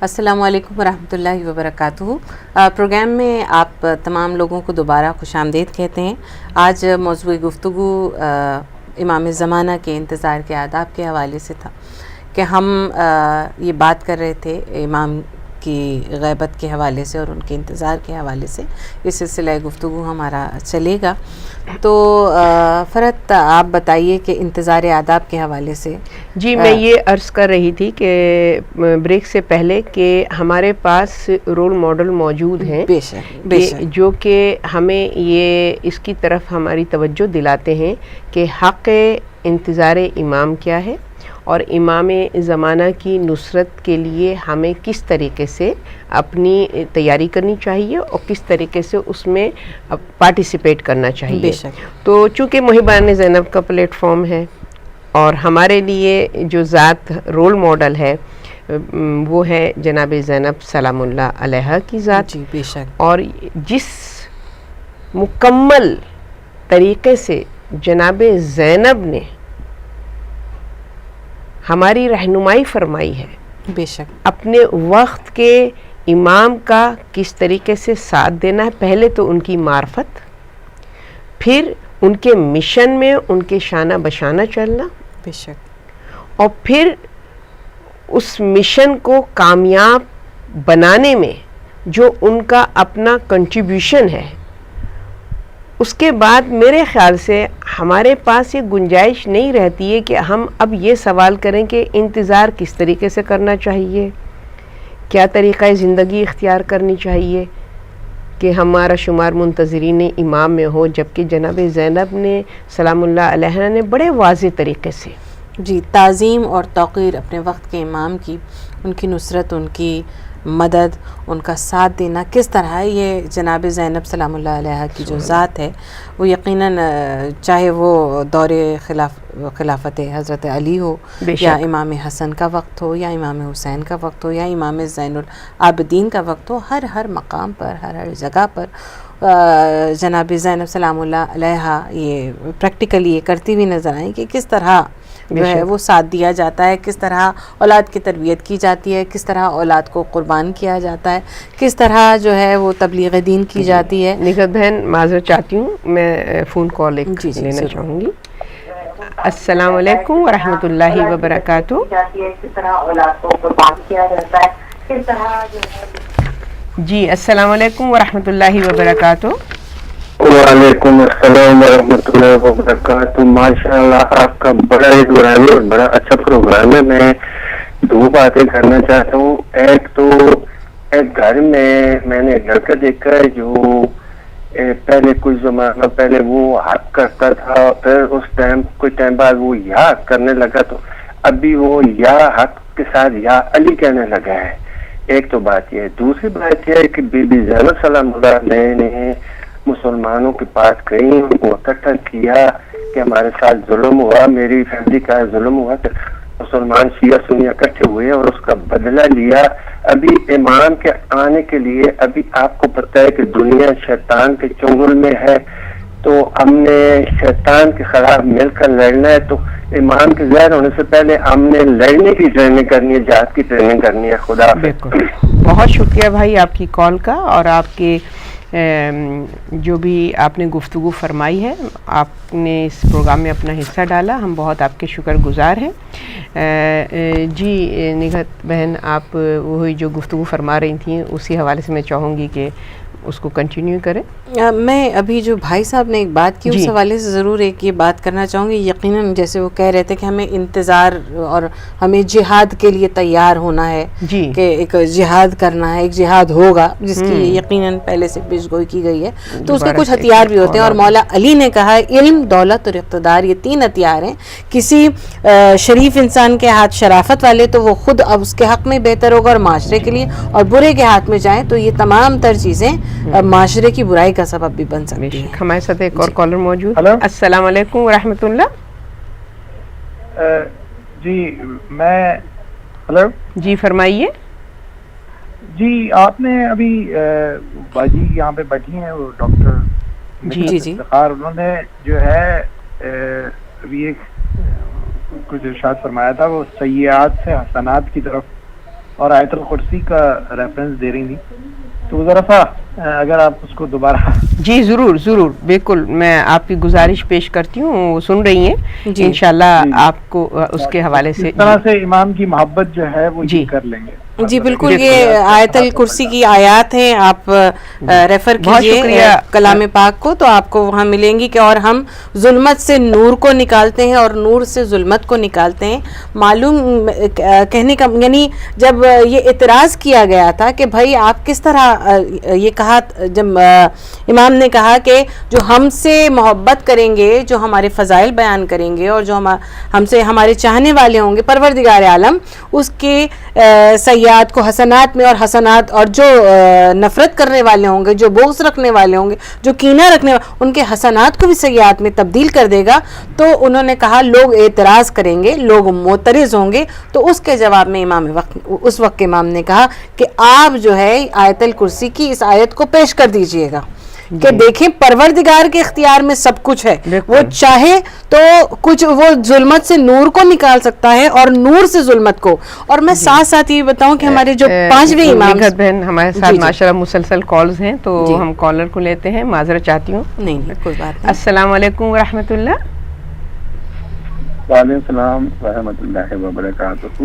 السلام علیکم ورحمۃ اللہ وبرکاتہ۔ پروگرام میں آپ تمام لوگوں کو دوبارہ خوش آمدید کہتے ہیں۔ آج موضوع گفتگو امام زمانہ کے انتظار کے آداب کے حوالے سے تھا کہ ہم یہ بات کر رہے تھے امام کی غیبت کے حوالے سے اور ان کے انتظار کے حوالے سے۔ یہ سلسلہ گفتگو ہمارا چلے گا، تو فرحت آپ بتائیے کہ انتظار آداب کے حوالے سے۔ جی میں یہ عرض کر رہی تھی کہ بریک سے پہلے کہ ہمارے پاس رول ماڈل موجود ہیں بے شک جو کہ ہمیں یہ اس کی طرف ہماری توجہ دلاتے ہیں کہ حق انتظار امام کیا ہے اور امام زمانہ کی نصرت کے لیے ہمیں کس طریقے سے اپنی تیاری کرنی چاہیے اور کس طریقے سے اس میں پارٹیسپیٹ کرنا چاہیے۔ بے شک۔ تو چونکہ محبان زینب کا پلیٹ فارم ہے اور ہمارے لیے جو ذات رول ماڈل ہے وہ ہے جناب زینب سلام اللہ علیہا کی ذات۔ جی بے شک۔ اور جس مکمل طریقے سے جناب زینب نے ہماری رہنمائی فرمائی ہے، بے شک، اپنے وقت کے امام کا کس طریقے سے ساتھ دینا ہے، پہلے تو ان کی معرفت، پھر ان کے مشن میں ان کے شانہ بشانہ چلنا، بے شک، اور پھر اس مشن کو کامیاب بنانے میں جو ان کا اپنا کنٹریبیوشن ہے۔ اس کے بعد میرے خیال سے ہمارے پاس یہ گنجائش نہیں رہتی ہے کہ ہم اب یہ سوال کریں کہ انتظار کس طریقے سے کرنا چاہیے، کیا طریقہ زندگی اختیار کرنی چاہیے کہ ہمارا شمار منتظرین امام میں ہو، جبکہ جناب زینب نے سلام اللہ علیہ نے بڑے واضح طریقے سے جی تعظیم اور توقیر اپنے وقت کے امام کی، ان کی نصرت، ان کی مدد، ان کا ساتھ دینا کس طرح ہے، یہ جناب زینب سلام اللہ علیہ کی جو ذات ہے وہ یقیناً چاہے وہ دور خلافت حضرت علی ہو یا امام حسن کا وقت ہو یا امام حسین کا وقت ہو یا امام زین العابدین کا وقت ہو، ہر مقام پر، ہر جگہ پر جناب زینب سلام اللہ علیہ یہ پریکٹیکلی یہ کرتی ہوئی نظر آئیں کہ کس طرح جو ہے وہ ساتھ دیا جاتا ہے، کس طرح اولاد کی تربیت کی جاتی ہے، کس طرح اولاد کو قربان کیا جاتا ہے، کس طرح جو ہے وہ تبلیغ دین کی جاتی ہے۔ نگہت بہن معذرت چاہتی ہوں، میں فون کال ایک لینا چاہوں گی۔ السلام علیکم ورحمۃ اللہ وبرکاتہ۔ جی السلام علیکم ورحمۃ اللہ وبرکاتہ۔ وعلیکم السلام ورحمۃ اللہ وبرکاتہ۔ ماشاء اللہ آپ کا بڑا ہی پروگرام ہے اور بڑا اچھا پروگرام ہے۔ میں دو باتیں کرنا چاہتا ہوں۔ ایک تو ایک گھر میں نے ایک لڑکا دیکھا ہے جو پہلے کچھ زمانہ پہلے وہ حق کرتا تھا، پھر اس ٹائم کچھ ٹائم بعد وہ یا حق کرنے لگا، تو ابھی وہ یا حق کے ساتھ یا علی کہنے لگا ہے۔ ایک تو بات یہ ہے۔ دوسری بات یہ ہے کہ بی بی زینب سلام اللہ علیہ نے مسلمانوں کے پاس گئی، ان کو اکٹھا کیا کہ ہمارے ساتھ ظلم ہوا، میری فیملی کا ظلم ہوا، تو مسلمان شیعہ سنی اکٹھے ہوئے اور اس کا بدلہ لیا۔ ابھی امام کے آنے کے لیے ابھی آپ کو پتہ ہے کہ دنیا شیطان کے چنگل میں ہے، تو ہم نے شیطان کے خلاف مل کر لڑنا ہے، تو امام کے ظاہر ہونے سے پہلے ہم نے لڑنے کی ٹریننگ کرنی ہے، جہاد کی ٹریننگ کرنی ہے۔ خدا بالکل، بہت شکریہ بھائی آپ کی کال کا اور آپ کے جو بھی آپ نے گفتگو فرمائی ہے، آپ نے اس پروگرام میں اپنا حصہ ڈالا، ہم بہت آپ کے شکر گزار ہیں۔ جی نگہت بہن آپ وہی جو گفتگو فرما رہی تھیں اسی حوالے سے میں چاہوں گی کہ اس کو کنٹینیو کریں۔ میں ابھی جو بھائی صاحب نے ایک بات کی اس حوالے سے ضرور ایک یہ بات کرنا چاہوں گی۔ یقیناً جیسے وہ کہہ رہے تھے کہ ہمیں انتظار اور ہمیں جہاد کے لیے تیار ہونا ہے، کہ ایک جہاد کرنا ہے، ایک جہاد ہوگا جس کی یقیناً پہلے سے پیشگوئی کی گئی ہے، تو اس کے کچھ ہتھیار بھی ہوتے ہیں، اور مولا علی نے کہا ہے علم، دولت اور اقتدار یہ تین ہتھیار ہیں۔ کسی شریف انسان کے ہاتھ شرافت والے تو وہ خود اب اس کے حق میں بہتر ہوگا اور معاشرے کے لیے، اور برے کے ہاتھ میں جائیں تو یہ تمام تر چیزیں معاشرے کی برائی کا سبب بھی بن سکتی ہے۔ ہمارے ساتھ ایک اور کالر موجود۔ السلام علیکم ورحمۃ اللہ۔ جی میں ہلو جی فرمائیے۔ جی آپ نے ابھی باجی یہاں پہ بیٹھی ہیں وہ ڈاکٹر جی انہوں نے جو ہے ابھی ایک کچھ ارشاد فرمایا تھا، وہ سیئات سے حسنات کی طرف اور آیت الکرسی کا ریفرنس دے رہی تھی. تو ذرا سا اگر آپ اس کو دوبارہ. جی ضرور ضرور, بالکل میں آپ کی گزارش پیش کرتی ہوں, وہ سن رہی ہیں انشاءاللہ آپ کو اس کے حوالے سے اس طرح سے امام کی محبت جو ہے وہ کر لیں گے. جی بالکل, یہ آیت الکرسی کی آیات ہیں, آپ ریفر کیجئے کلام پاک کو تو آپ کو وہاں ملیں گی کہ اور ہم ظلمت سے نور کو نکالتے ہیں اور نور سے ظلمت کو نکالتے ہیں. معلوم کہنے کا یعنی جب یہ اعتراض کیا گیا تھا کہ بھائی آپ کس طرح یہ کہا, جب امام نے کہا کہ جو ہم سے محبت کریں گے, جو ہمارے فضائل بیان کریں گے اور جو ہم سے ہمارے چاہنے والے ہوں گے, پروردگار عالم اس کے سیئات کو حسنات میں اور حسنات, اور جو نفرت کرنے والے ہوں گے, جو بغض رکھنے والے ہوں گے, جو کینہ رکھنے والے, ان کے حسنات کو بھی سیئات میں تبدیل کر دے گا. تو انہوں نے کہا لوگ اعتراض کریں گے, لوگ معترض ہوں گے. تو اس کے جواب میں اس وقت امام نے کہا کہ آپ جو ہے آیت الکرسی کی اس آیت کو پیش کر دیجئے گا کہ دیکھیں پروردگار کے اختیار میں سب کچھ ہے, وہ چاہے تو کچھ وہ ظلمت سے نور کو نکال سکتا ہے اور نور سے ظلمت کو. اور میں ساتھ ساتھ یہ بتاؤں کہ ہمارے جو 5ویں امام بہن ہمارے ساتھ ماشاءاللہ مسلسل کالز ہیں, تو ہم کالر کو لیتے ہیں. معذرت چاہتی ہوں. نہیں کوئی بات نہیں. السلام علیکم ورحمۃ اللہ. وعلیکم السلام ورحمۃ اللہ وبرکاتہ.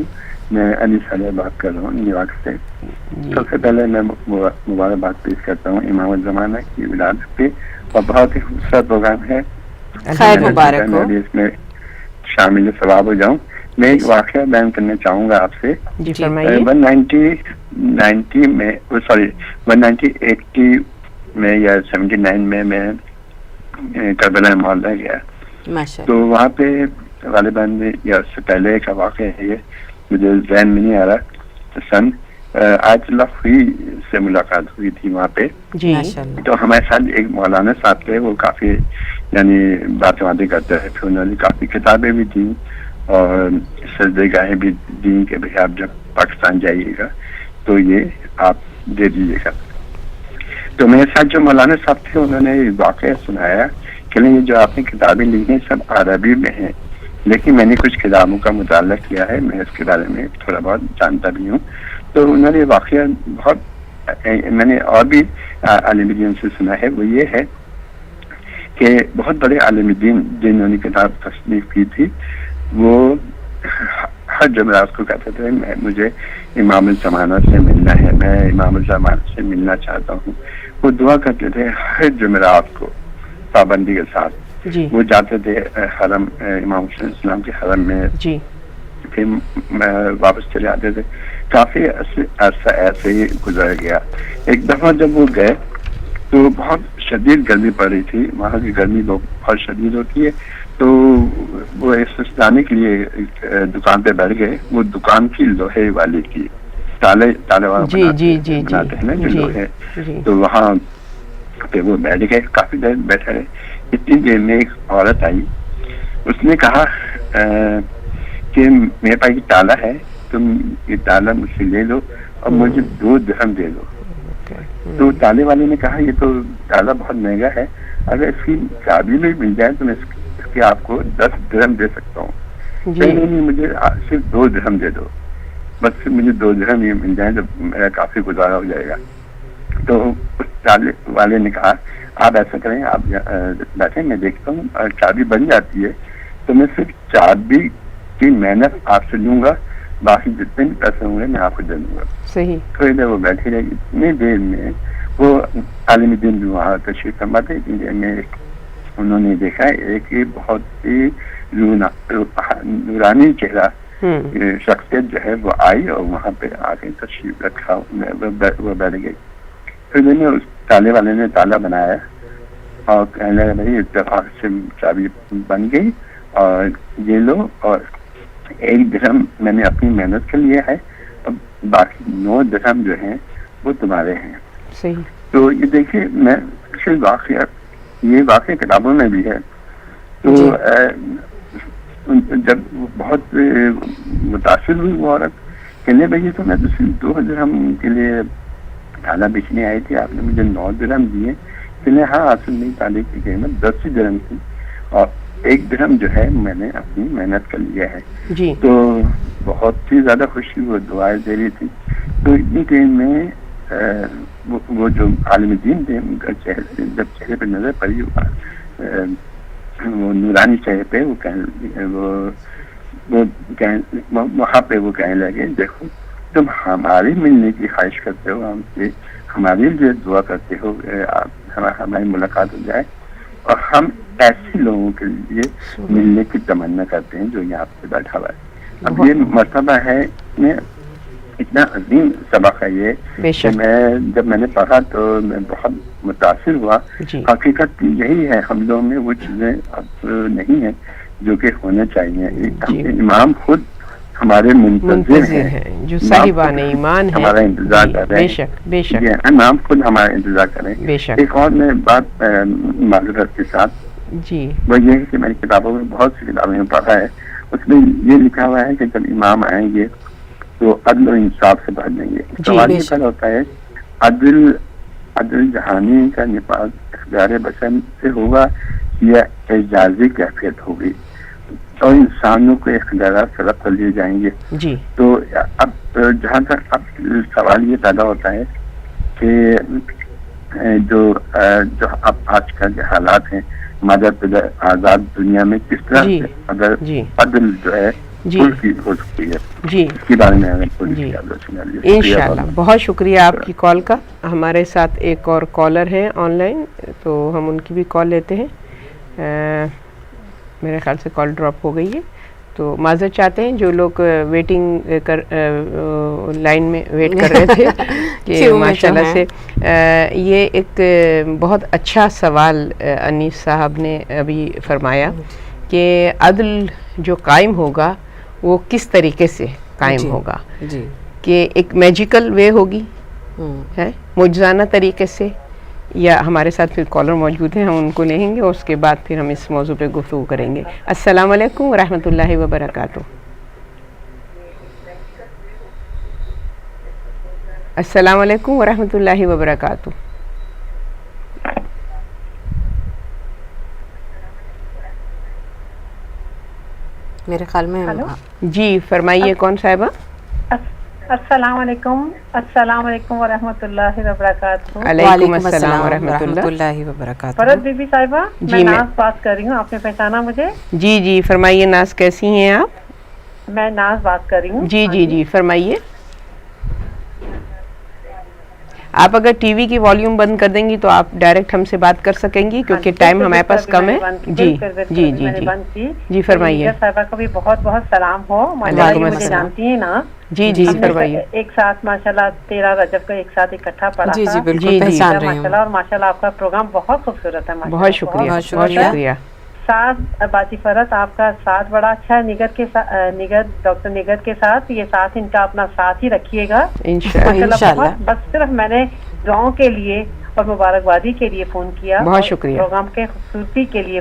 میں علی صالح بات کر رہا ہوں نیو یارک سے. سب سے پہلے میں مبارکباد پیش کرتا ہوں امام الزمانہ کی ولادت پہ, اور بہت ہی خوبصورت پروگرام ہے. خیر مبارک ہو. میں اس میں شامل ثواب ہو جاؤں. میں ایک واقعہ بیان کرنا چاہوں گا آپ سے. 190 میں 180 میں یا 79 میں کربلا معاملہ گیا. تو وہاں پہ غالباً یا اس سے پہلے کا واقعہ ہے, یہ مجھے ذہن میں نہیں آ رہا. سن آیت اللہ ہوئی سے ملاقات ہوئی تھی وہاں پہ. تو ہمارے ساتھ ایک مولانا صاحب تھے, وہ کافی یعنی باتیں کرتے ہیں. پھر انہوں نے کافی کتابیں بھی دیں اور سجدہ گاہیں بھی دیں کہ بھائی آپ جب پاکستان جائیے گا تو یہ آپ دے دیجیے گا. تو میرے ساتھ جو مولانا صاحب تھے انہوں نے واقعہ سنایا کہ یہ جو آپ نے کتابیں لی ہیں سب عربی میں ہیں, لیکن میں نے کچھ کتابوں کا مطالعہ کیا ہے, میں اس کے بارے میں تھوڑا بہت جانتا بھی ہوں. تو انہوں نے واقعہ بہت میں نے اور بھی عالم دین سے سنا ہے, وہ یہ ہے کہ بہت بڑے عالم دین جنہوں نے کتاب تصنیف کی تھی وہ ہر جمعرات کو کہتے تھے مجھے امام الزمانہ سے ملنا ہے, میں امام الزمانہ سے ملنا چاہتا ہوں. وہ دعا کرتے تھے ہر جمعرات کو پابندی کے ساتھ. وہ جاتے تھے حرم, امام حسین السلام کے حرم میں, پھر واپس چلے آتے تھے. کافی عرصہ ایسے ہی گزر گیا. ایک دفعہ جب وہ گئے تو بہت شدید گرمی پڑ رہی تھی, وہاں کی گرمی بہت شدید ہوتی ہے. تو وہ جانے کے لیے دکان پہ بیٹھ گئے. وہ دکان کی لوہے والی کی تالے بناتے ہیں نا جو لوہے, تو وہاں پہ وہ بیٹھ گئے, کافی دیر بیٹھے رہے. اتنی دیر میں ایک عورت آئی, اس نے کہا کہ میرے پاس یہ تالا ہے, تم یہ تالا مجھ سے لے لو اور مجھے 2 درہم دے دو. تو تالے والے نے کہا یہ تو تالا بہت مہنگا ہے, اگر اس کی چابی بھی مل جائے تو میں اس کے آپ کو 10 درہم دے سکتا ہوں. نہیں مجھے صرف 2 درہم دے دو, بس مجھے 2 درہم یہ مل جائیں تو میرا کافی گزارا ہو جائے گا. تو اس تالے والے نے کہا آپ ایسا کریں, آپ بیٹھیں, میں دیکھتا ہوں, اور چابی بن جاتی ہے تو میں صرف چابی کی محنت آپ سے لوں گا, باقی جتنے بھی پیسے ہوں گے میں آپ کو دے دوں گا. صحیح. تھوڑی دیر وہ بیٹھی رہی. اتنی دیر میں وہ عالم دین بھی وہاں تشریف فرما تھے. اتنی دیر میں انہوں نے دیکھا ایک بہت ہی نورانی چہرہ شخصیت جو ہے وہ آئی اور وہاں پہ آ کے تشریف رکھا, وہ بیٹھ گئی. پھر میں نے اس تالے والے نے تالا بنایا اور کہنے لگا بھائی اتفاق سے چابی بن گئی اور یہ لو, اور 1 درہم میں نے اپنی محنت کے لیے ہے, اور باقی 9 درہم جو ہیں وہ تمہارے ہیں. صحیح. تو یہ دیکھیے میں یہ واقعہ کتابوں میں بھی ہے. تو جب بہت متاثر ہوئی وہ عورت, کہنے بھائی تو میں تو صرف 2 درہم کے لیے تالا بیچنے آئی تھی, آپ نے مجھے 9 درہم دیے. کہنے ہاں اصل نہیں, تالے کی قیمت 10 درہم تھی اور 1 درہم جو ہے میں نے اپنی محنت کر لیا ہے. تو بہت ہی زیادہ خوشی, وہ دعائیں دے رہی تھی. تو اتنی دیر میں وہ جو عالم دین تھے ان کا جب چہرے پہ نظر پڑی وہ نورانی چہرے پہ وہاں پہ وہ کہنے لگے دیکھو تم ہماری ملنے کی خواہش کرتے ہو ہم سے، ہماری لیے دعا کرتے ہو ہماری ملاقات ہو جائے، اور ہم ایسے لوگوں کے لیے ملنے کی تمنا کرتے ہیں جو یہاں پہ بیٹھا ہوا ہے۔ اب یہ مرتبہ ہے اتنا عظیم سبق ہے یہ کہ جب میں نے پڑھا تو میں بہت متاثر ہوا۔ حقیقت یہی ہے، ہم لوگوں میں وہ چیزیں اب نہیں ہیں جو کہ ہونا چاہیے۔ امام خود ہمارے منتظر ہیں، جو صاحبان ایمان ہیں، ہمارا انتظار کر رہے ہیں، بے شک امام خود ہمارا انتظار کر رہے ہیں۔ ایک اور میں بات معذرت کے ساتھ وہ یہ ہے کہ میں نے کتابوں میں بہت سی کتابیں میں پڑھا ہے، اس میں یہ لکھا ہوا ہے کہ جب امام آئیں گے تو عدل و انصاف سے بھر دیں گے۔ سوال یہ پیدا ہوتا ہے عدل جہانی کا نفاذ اختیار بشر سے ہوگا یا اعجازی کیفیت ہوگی، اور انسانوں کے اختیارات طلب کر لیے جائیں گے۔ تو اب جہاں تک اب سوال یہ پیدا ہوتا ہے کہ جو اب آج کل کے حالات ہیں مادر پدر آزاد دنیا میں کس طرح سے اگر عدل جو ہے کی ہو سکتی ہے، اس کے بارے میں انشاءاللہ۔ بہت شکریہ آپ کی کال کا۔ ہمارے ساتھ ایک اور کالر ہیں آن لائن، تو ہم ان کی بھی کال لیتے ہیں۔ میرے خیال سے کال ڈراپ ہو گئی ہے، تو معذرت چاہتے ہیں جو لوگ ویٹنگ لائن میں ویٹ کر رہے تھے کہ ماشاءاللہ سے یہ ایک بہت اچھا سوال انیس صاحب نے ابھی فرمایا کہ عدل جو قائم ہوگا وہ کس طریقے سے قائم ہوگا، کہ ایک میجیکل وے ہوگی ہے معجزانہ طریقے سے، یا ہمارے ساتھ پھر کالر موجود ہیں، ہم ان کو لیں گے اور اس کے بعد پھر ہم اس موضوع پہ گفتگو کریں گے۔ السلام علیکم ورحمۃ اللہ وبرکاتہ۔ السلام علیکم ورحمۃ اللہ وبرکاتہ۔ میرے خیال میں جی فرمائیے کون صاحبہ؟ السلام علیکم ورحمۃ اللہ وبرکاتہ۔ وعلیکم السلام ورحمۃ اللہ وبرکاتہ۔ فرد بی بی صاحبہ، میں ناز بات کر رہی ہوں، آپ نے پہچانا مجھے؟ جی فرمائیے ناز، کیسی ہیں آپ؟ میں ناز بات کر رہی ہوں۔ جی فرمائیے۔ آپ اگر ٹی وی کی والیوم بند کر دیں گی تو آپ ڈائریکٹ ہم سے بات کر سکیں گی، کیونکہ ٹائم ہمارے پاس کم ہے۔ جی فرمائیے۔ صاحبہ کو بھی بہت بہت سلام ہو، مجھے جانتی ہیں نا؟ جی فرمائیے۔ ایک ساتھ ماشاءاللہ 13 رجب کا ایک ساتھ اکٹھا پڑھا تھا۔ جی بالکل پہچان رہی ہوں ماشاءاللہ، اور ماشاءاللہ آپ کا پروگرام بہت خوبصورت ہے۔ بہت شکریہ۔ ساتھ باجی فرت آپ کا ساتھ بڑا اچھا ہے، ڈاکٹر نگہت کے ساتھ، یہ ساتھ ان کا اپنا ساتھ ہی رکھیے گا انشاءاللہ۔ بس صرف میں نے دعاؤں کے لیے اور مبارکبادی کے لیے فون کیا، بہت شکریہ، پروگرام کے خوبصورتی کے لیے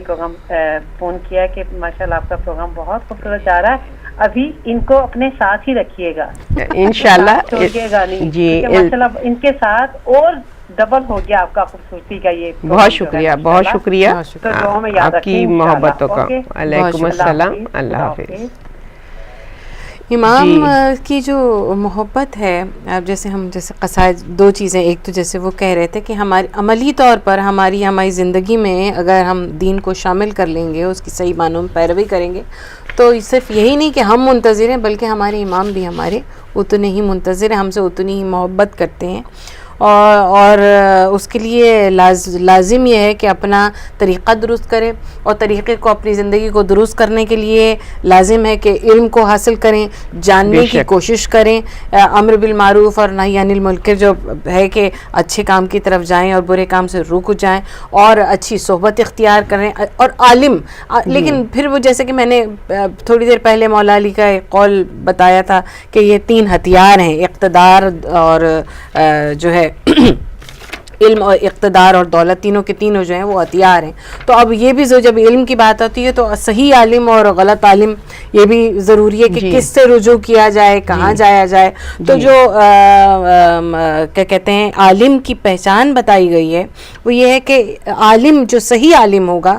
فون کیا کہ ماشاءاللہ آپ کا پروگرام بہت خوبصورت جا رہا ہے۔ ابھی ان کو اپنے ساتھ ہی رکھیے گا انشاءاللہ، چھوڑیے گا نہیں جی، ماشاءاللہ ان کے ساتھ اور ڈبل ہو گیا آپ کا خوبصورتی کا یہ۔ بہت شکریہ آپ کی محبتوں کا۔ علیکم السلام، اللہ حافظ۔ امام کی جو محبت ہے، اب جیسے ہم قصائد، دو چیزیں، ایک تو جیسے وہ کہہ رہے تھے کہ ہماری عملی طور پر ہماری زندگی میں اگر ہم دین کو شامل کر لیں گے، اس کی صحیح معنوں میں پیروی کریں گے، تو صرف یہی نہیں کہ ہم منتظر ہیں بلکہ ہمارے امام بھی ہمارے اتنے ہی منتظر ہیں، ہم سے اتنی ہی محبت کرتے ہیں، اور اس کے لیے لازم یہ ہے کہ اپنا طریقہ درست کریں، اور طریقے کو اپنی زندگی کو درست کرنے کے لیے لازم ہے کہ علم کو حاصل کریں، جاننے کی کوشش کریں، امر بالمعروف اور نہی عن المنکر جو ہے کہ اچھے کام کی طرف جائیں اور برے کام سے رک جائیں، اور اچھی صحبت اختیار کریں، اور عالم لیکن پھر وہ جیسے کہ میں نے تھوڑی دیر پہلے مولا علی کا ایک قول بتایا تھا کہ یہ 3 ہتھیار ہیں، اقتدار اور جو ہے علم اور اقتدار اور دولت، تینوں کے تینوں جو ہیں وہ ہتھیار ہیں۔ تو اب یہ بھی جب علم کی بات آتی ہے تو صحیح عالم اور غلط عالم یہ بھی ضروری ہے کہ کس سے رجوع کیا جائے، کہاں جایا جائے۔ تو جو کیا کہتے ہیں عالم کی پہچان بتائی گئی ہے وہ یہ ہے کہ عالم جو صحیح عالم ہوگا،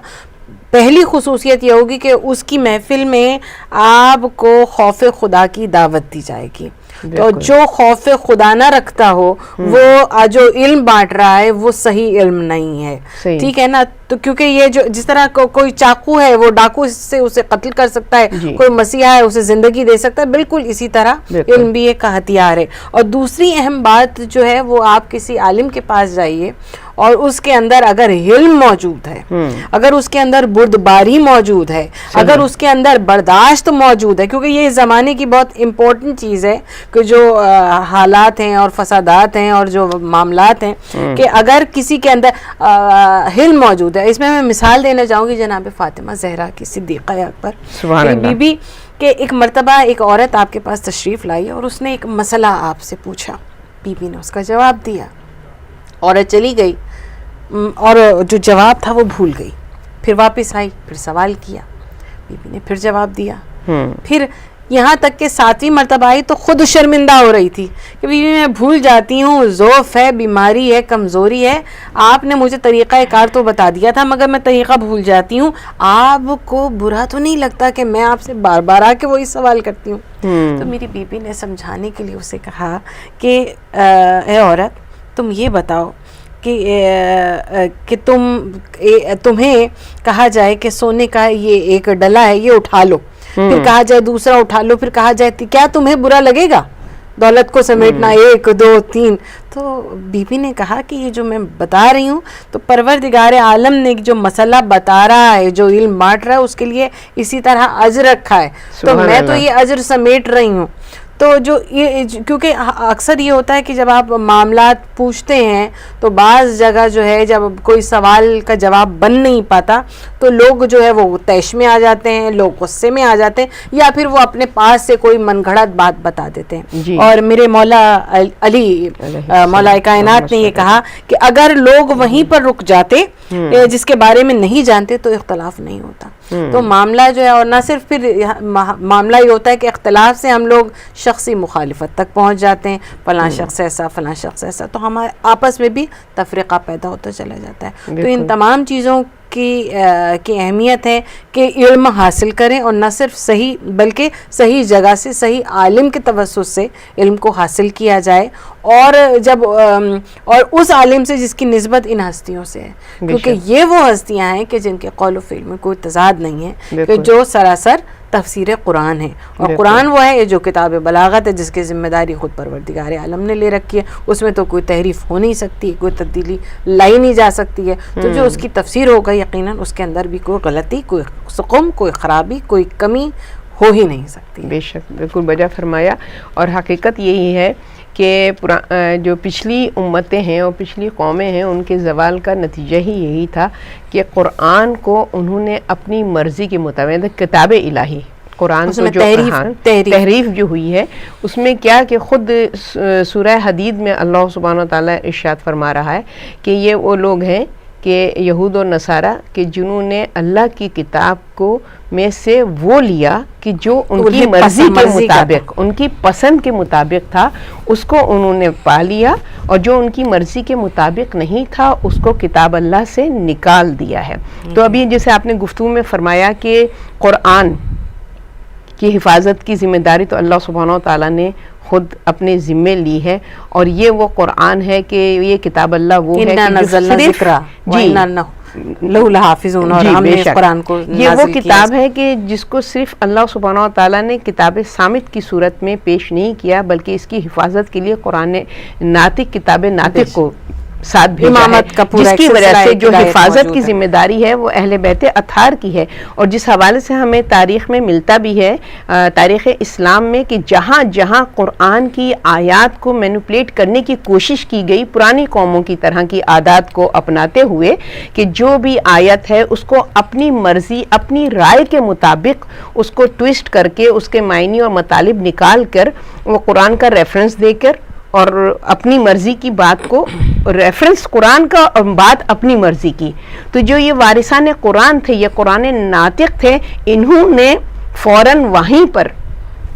پہلی خصوصیت یہ ہوگی کہ اس کی محفل میں آپ کو خوف خدا کی دعوت دی جائے گی، تو جو خوف خدا نہ رکھتا ہو وہ جو علم بانٹ رہا ہے وہ صحیح علم نہیں ہے, ٹھیک ہے نا. تو کیونکہ یہ جو جس طرح کوئی چاقو ہے وہ ڈاکو سے اسے قتل کر سکتا ہے, کوئی مسیحا ہے اسے زندگی دے سکتا ہے, بالکل اسی طرح علم بھی ایک ہتھیار ہے. اور دوسری اہم بات جو ہے وہ آپ کسی عالم کے پاس جائیے اور اس کے اندر اگر علم موجود ہے, اگر اس کے اندر بردباری موجود ہے, اگر اس کے اندر برداشت موجود ہے, کیونکہ یہ زمانے کی بہت امپورٹنٹ چیز ہے کہ جو حالات ہیں اور فسادات ہیں اور جو معاملات ہیں کہ اگر کسی کے اندر علم موجود ہے. اس میں مثال دینا چاہوں گی جناب فاطمہ زہرا کی صدیقہ اکبر بی بی کہ ایک مرتبہ ایک عورت آپ کے پاس تشریف لائی اور اس نے ایک مسئلہ آپ سے پوچھا, بی بی نے اس کا جواب دیا, عورت چلی گئی اور جو جواب تھا وہ بھول گئی, پھر واپس آئی, پھر سوال کیا, بی بی نے پھر جواب دیا, پھر یہاں تک کہ 7ویں مرتبہ آئی تو خود شرمندہ ہو رہی تھی کہ بی بی میں بھول جاتی ہوں, ضعف ہے, بیماری ہے, کمزوری ہے, آپ نے مجھے طریقہ کار تو بتا دیا تھا مگر میں طریقہ بھول جاتی ہوں, آپ کو برا تو نہیں لگتا کہ میں آپ سے بار بار آ کے وہی سوال کرتی ہوں؟ تو میری بی بی نے سمجھانے کے لیے اسے کہا کہ اے عورت تم یہ بتاؤ کہ تمہیں کہا جائے کہ سونے کا یہ ایک ڈلا ہے یہ اٹھا لو, پھر کہا جائے دوسرا اٹھا لو, پھر کہا جائے کیا تمہیں برا لگے گا دولت کو سمیٹنا 1 2 3؟ تو بی بی نے کہا کہ یہ جو میں بتا رہی ہوں تو پروردگار عالم نے جو مسئلہ بتا رہا ہے, جو علم بانٹ رہا ہے, اس کے لیے اسی طرح اجر رکھا ہے, تو میں تو یہ اجر سمیٹ رہی ہوں. تو جو کیونکہ اکثر یہ ہوتا ہے کہ جب آپ معاملات پوچھتے ہیں تو بعض جگہ جو ہے جب کوئی سوال کا جواب بن نہیں پاتا تو لوگ جو ہے وہ طیش میں آ جاتے ہیں, لوگ غصے میں آ جاتے ہیں, یا پھر وہ اپنے پاس سے کوئی من گھڑت بات بتا دیتے ہیں. اور میرے مولا علی مولا کائنات نے یہ کہا کہ اگر لوگ وہیں پر رک جاتے جس کے بارے میں نہیں جانتے تو اختلاف نہیں ہوتا. تو معاملہ جو ہے, اور نہ صرف پھر معاملہ یہ ہوتا ہے کہ اختلاف سے ہم لوگ شخصی مخالفت تک پہنچ جاتے ہیں, فلاں شخص ایسا فلاں شخص ایسا, تو ہمارے آپس میں بھی تفریقہ پیدا ہوتا چلا جاتا ہے. تو ان تمام چیزوں کی اہمیت ہے کہ علم حاصل کریں, اور نہ صرف صحیح بلکہ صحیح جگہ سے صحیح عالم کے توسط سے علم کو حاصل کیا جائے, اور اور اس عالم سے جس کی نسبت ان ہستیوں سے ہے, کیونکہ یہ وہ ہستیاں ہیں کہ جن کے قول و فعل میں کوئی تضاد نہیں ہے, کہ جو سراسر تفسیر قرآن ہے. اور قرآن وہ ہے جو کتاب بلاغت ہے جس کی ذمہ داری خود پروردگار عالم نے لے رکھی ہے, اس میں تو کوئی تحریف ہو نہیں سکتی, کوئی تبدیلی لائی نہیں جا سکتی ہے. تو جو اس کی تفسیر ہوگا یقیناً اس کے اندر بھی کوئی غلطی, کوئی سقم, کوئی خرابی, کوئی کمی ہو ہی نہیں سکتی. بے شک, بالکل بجا فرمایا. اور حقیقت یہی ہے کہ جو پچھلی امتیں ہیں اور پچھلی قومیں ہیں ان کے زوال کا نتیجہ ہی یہی تھا کہ قرآن کو انہوں نے اپنی مرضی کے مطابق, کتاب الہی قرآن کو جو تحریف جو ہوئی ہے اس میں کیا کہ خود سورہ حدید میں اللہ سبحانہ و تعالیٰ ارشاد فرما رہا ہے کہ یہ وہ لوگ ہیں کہ یہود و نصارہ کہ جنہوں نے اللہ کی کتاب کو میں سے وہ لیا کہ جو ان کی مرضی کے مطابق, ان کی پسند کے مطابق تھا, اس کو انہوں نے پا لیا, اور جو ان کی مرضی کے مطابق نہیں تھا اس کو کتاب اللہ سے نکال دیا ہے. تو ابھی جیسے آپ نے گفتگو میں فرمایا کہ قرآن کی حفاظت کی ذمہ داری تو اللہ سبحانہ و تعالیٰ نے خود اپنے ذمے لی ہے, اور یہ وہ قرآن ہے کہ یہ کتاب اللہ وہ ہے یہ وہ کتاب ہے کہ جس کو صرف اللہ سبحانہ و تعالیٰ نے کتاب صامت کی صورت میں پیش نہیں کیا, بلکہ اس کی حفاظت کے لیے قرآن ناطق, کتاب ناطق کو ساتھ بھیجا ہے, جس کی وجہ سے جو حفاظت کی ذمہ داری ہے وہ اہل بیت اطہار کی ہے. اور جس حوالے سے ہمیں تاریخ میں ملتا بھی ہے, تاریخ اسلام میں, کہ جہاں جہاں قرآن کی آیات کو مینوپلیٹ کرنے کی کوشش کی گئی پرانی قوموں کی طرح کی عادات کو اپناتے ہوئے, کہ جو بھی آیت ہے اس کو اپنی مرضی, اپنی رائے کے مطابق اس کو ٹویسٹ کر کے اس کے معنی اور مطالب نکال کر وہ قرآن کا ریفرنس دے کر اور اپنی مرضی کی بات کو, ریفرنس قرآن کا اور بات اپنی مرضی کی. تو جو یہ وارثان قرآن تھے, یہ قرآن ناطق تھے, انہوں نے فوراً وہیں پر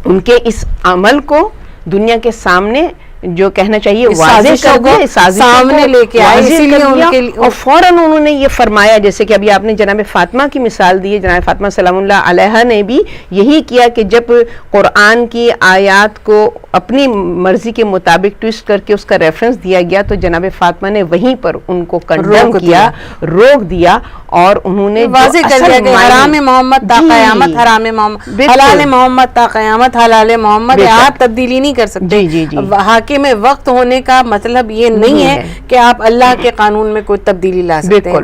ان کے اس عمل کو دنیا کے سامنے جو کہنا چاہیے واضح کر دیا، سامنے لے کے آئے، اسی لیے ان کے لیے اور فوراً انہوں نے یہ فرمایا، جیسے کہ ابھی آپ نے جناب فاطمہ کی مثال دی ہے، جناب فاطمہ سلام اللہ علیہا نے بھی یہی کیا کہ جب قرآن کی آیات کو اپنی مرضی کے مطابق ٹویسٹ کر کے اس کا ریفرنس دیا گیا تو جناب فاطمہ نے وہیں پر ان کو کنڈم کیا، روک دیا، اور انہوں نے واضح کر دیا کہ حرام محمد تا قیامت حرام محمد، حلال محمد تا قیامت حلال محمد، آپ تبدیلی نہیں کر سکتے۔ حاکم وقت ہونے کا مطلب یہ نہیں ہے کہ آپ اللہ کے قانون میں کوئی تبدیلی لا سکتے ہیں،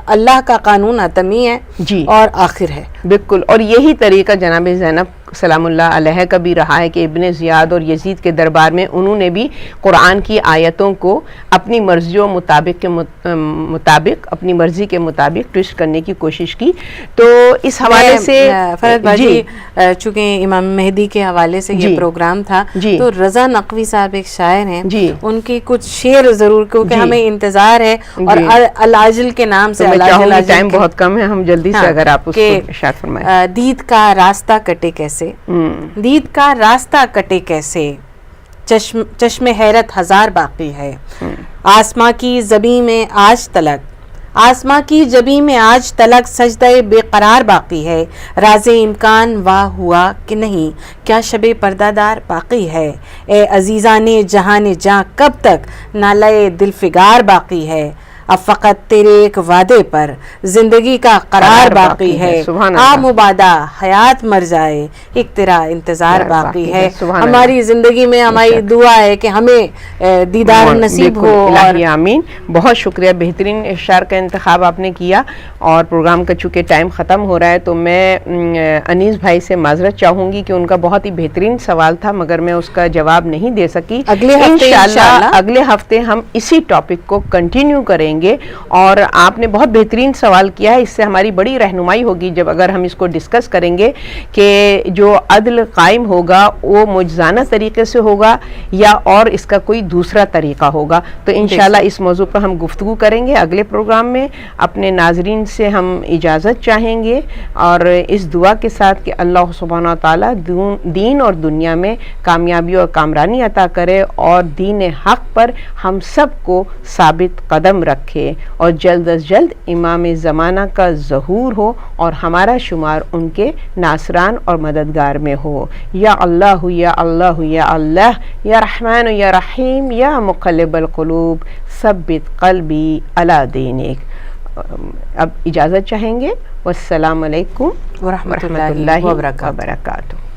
اللہ کا قانون حتمی ہے اور آخر ہے۔ بالکل، اور یہی طریقہ جناب زینب سلام اللہ علیہ کا بھی رہا ہے کہ ابن زیاد اور یزید کے دربار میں انہوں نے بھی قرآن کی آیتوں کو اپنی مرضی و مطابق اپنی مرضی کے مطابق ٹویسٹ کرنے کی کوشش کی۔ تو اس حوالے سے فرحت باجی چونکہ امام مہدی کے حوالے سے یہ پروگرام تھا تو رضا نقوی صاحب ایک شاعر ہیں، ان کی کچھ شعر ضرور، کیونکہ ہمیں انتظار ہے اور العاجل کے نام سے ٹائم بہت کم ہے، ہم جلدی سے اگر آپ اس کو ارشاد فرمائیں۔ دید کا راستہ کٹے کیسے، دید کا راستہ کٹے کیسے، چشم حیرت ہزار باقی ہے، آسماں کی زمین میں آج تلک، آسماں کی جبیں میں آج تلک سجدہ بے قرار باقی ہے، راز امکان واہ ہوا کہ نہیں، کیا شب پردہ دار باقی ہے، اے عزیزان جہان جاں کب تک نالے دل فگار باقی ہے، اب فقط تیرے ایک وعدے پر زندگی کا قرار باقی ہے، آ مبادہ حیات مر جائے ایک تیرا انتظار باقی ہے۔ ہماری زندگی میں ہماری دعا ہے کہ ہمیں دیدار نصیب ہو، الہی آمین۔ بہت شکریہ، بہترین اشعار کا انتخاب آپ نے کیا، اور پروگرام کا چونکہ ٹائم ختم ہو رہا ہے تو میں انیس بھائی سے معذرت چاہوں گی کہ ان کا بہت ہی بہترین سوال تھا مگر میں اس کا جواب نہیں دے سکی۔ انشاءاللہ اگلے ہفتے ہم اسی ٹاپک کو کنٹینیو کریں گے، اور آپ نے بہت بہترین سوال کیا ہے، اس سے ہماری بڑی رہنمائی ہوگی جب اگر ہم اس کو ڈسکس کریں گے کہ جو عدل قائم ہوگا وہ معجزانہ طریقے سے ہوگا یا اور اس کا کوئی دوسرا طریقہ ہوگا۔ تو انشاءاللہ اس موضوع پر ہم گفتگو کریں گے اگلے پروگرام میں۔ اپنے ناظرین سے ہم اجازت چاہیں گے اور اس دعا کے ساتھ کہ اللہ سبحانہ و تعالیٰ دین اور دنیا میں کامیابی اور کامرانی عطا کرے اور دین حق پر ہم سب کو ثابت قدم رکھے، اور جلد از جلد امام زمانہ کا ظہور ہو اور ہمارا شمار ان کے ناصران اور مددگار میں ہو۔ یا اللہ یا اللہ یا اللہ، یا رحمان یا رحیم، یا مقلب القلوب ثبت قلبی علی دینک۔ اب اجازت چاہیں گے، والسلام علیکم ورحمۃ اللہ وبرکاتہ۔